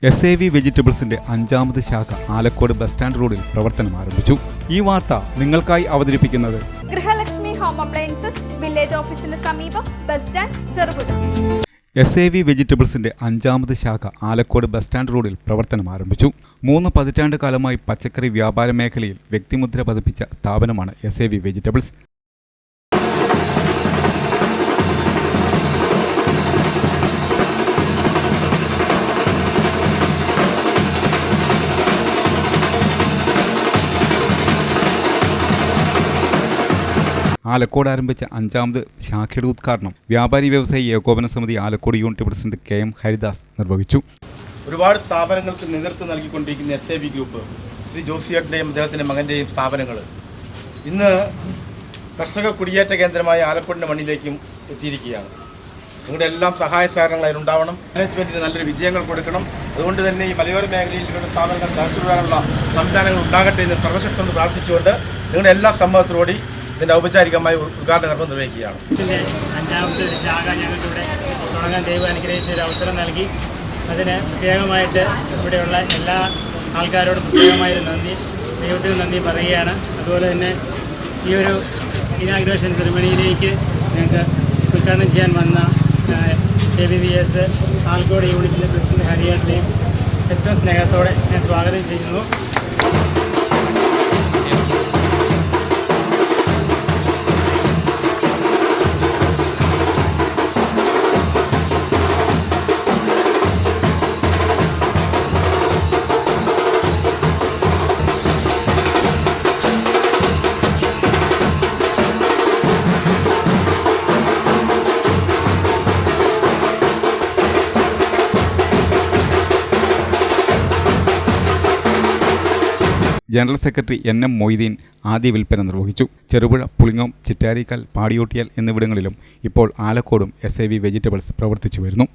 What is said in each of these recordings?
SAV വെജിറ്റബിൾസിന്റെ 5ാമത് ശാഖ Alakode bus stand റോഡിൽ പ്രവർത്തനം ആരംഭിച്ചു. ഈ വാർത്ത നിങ്ങൾക്കായി അവതരിപ്പിക്കുന്നത് ഗൃഹലക്ഷ്മി ഹോം അപ്ലയൻസസ്, വില്ലേജ് ഓഫീസിന് സമീപം, ബസ് സ്റ്റാൻഡ്, ചെറുപുഴ. SAV വെജിറ്റബിൾസിന്റെ 5ാമത് ശാഖ ആലക്കോട് ബസ് സ്റ്റാൻഡ് റോഡിൽ പ്രവർത്തനം ആരംഭിച്ചു. 3 പതിറ്റാണ്ട് കാലമായി പച്ചക്കറി വ്യാപാര മേഖലയിൽ വ്യക്തിമുദ്ര പതിപ്പിച്ച സ്ഥാപനമാണ് SAV വെജിറ്റബിൾസ്. ആലക്കോട് ആരംഭിച്ച 5ാമത് ശാഖയുടെ ഉദ്ഘാടനം വ്യാപാരി വ്യവസായി ഏകോപന സമിതി Alakode unit president KM Haridas നിർവഹിച്ചു. ഒരുപാട് സ്ഥാപനങ്ങൾക്ക് നേതൃത്വം നൽകിക്കൊണ്ടിരിക്കുന്ന SAV ഗ്രൂപ്പ്, ശ്രീ ജോസിയേട്ടൻ്റെയും അദ്ദേഹത്തിൻ്റെ മകൻ്റെയും സ്ഥാപനങ്ങൾ ഇന്ന് കർഷക കുടിയേറ്റ കേന്ദ്രമായ ആലക്കോടിൻ്റെ മണ്ണിലേക്കും എത്തിയിരിക്കുകയാണ്. നിങ്ങളുടെ എല്ലാം സഹായ സഹകരണങ്ങൾ അതിനുണ്ടാവണം. മാനേജ്മെൻറ്റിന് നല്ലൊരു വിജയങ്ങൾ കൊടുക്കണം. അതുകൊണ്ട് തന്നെ ഈ മലയോര മേഖലയിൽ ഇവരുടെ സ്ഥാപനങ്ങൾ തകർച്ചുവിടാനുള്ള സംവിധാനങ്ങൾ ഉണ്ടാകട്ടെ എന്ന് സർവശക്തം പ്രാർത്ഥിച്ചുകൊണ്ട് നിങ്ങളുടെ എല്ലാ സമ്മതത്തോടുകൂടി ഇതിൻ്റെ ഔപചാരികമായ ഉദ്ഘാടന കർമ്മം നിർവഹിക്കുകയാണ്. 5ാമത്തെ ഒരു ശാഖ ഞങ്ങൾക്കിവിടെ തുടങ്ങാൻ ദൈവം അനുഗ്രഹിച്ച ഒരു അവസരം നൽകി. അതിന് പ്രത്യേകമായിട്ട് ഇവിടെയുള്ള എല്ലാ ആൾക്കാരോടും പ്രത്യേകമായൊരു നന്ദി, ദൈവത്തിന് നന്ദി പറയുകയാണ്. അതുപോലെ തന്നെ ഈ ഒരു ഇനാഗ്രേഷൻ സെറിമണിയിലേക്ക് ഞങ്ങൾക്ക് ഉദ്ഘാടനം ചെയ്യാൻ വന്ന ABVS ആലക്കോട് യൂണിറ്റിൻ്റെ പ്രസിഡന്റ് ഹരിയേട്ടനെയും ഏറ്റവും സ്നേഹത്തോടെ ഞാൻ സ്വാഗതം ചെയ്യുന്നു. ജനറൽ സെക്രട്ടറി NM മൊയ്തീൻ ആദ്യ വിൽപ്പന നിർവഹിച്ചു. ചെറുപുഴ, പുളിങ്ങോം, ചിറ്റാരിക്കാൽ, പാടിയോട്ടിയാൽ എന്നിവിടങ്ങളിലും ഇപ്പോൾ ആലക്കോടും SAV വെജിറ്റബിൾസ് പ്രവർത്തിച്ചു വരുന്നു.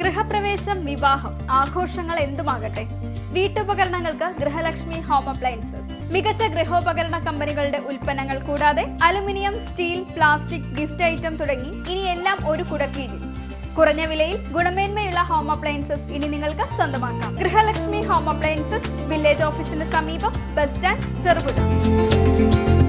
ഗൃഹപ്രവേശം, വിവാഹം, ആഘോഷങ്ങൾ എന്തുമാകട്ടെ, വീട്ടുപകരണങ്ങൾക്ക് ഗൃഹലക്ഷ്മി ഹോം അപ്ലയൻസസ്. മികച്ച ഗൃഹോപകരണ കമ്പനികളുടെ ഉൽപ്പന്നങ്ങൾ കൂടാതെ aluminium, steel, plastic, gift item തുടങ്ങി ഇനി എല്ലാം ഒരു കുടക്കീഴിൽ. കുറഞ്ഞ വിലയിൽ ഗുണമേന്മയുള്ള ഹോം അപ്ലയൻസസ് ഇനി നിങ്ങൾക്ക് സ്വന്തമാക്കാം. ഗൃഹലക്ഷ്മി ഹോം അപ്ലയൻസസ്, വില്ലേജ് ഓഫീസിന് സമീപം, ബസ് സ്റ്റാൻഡ്, ചെറുപുഴ.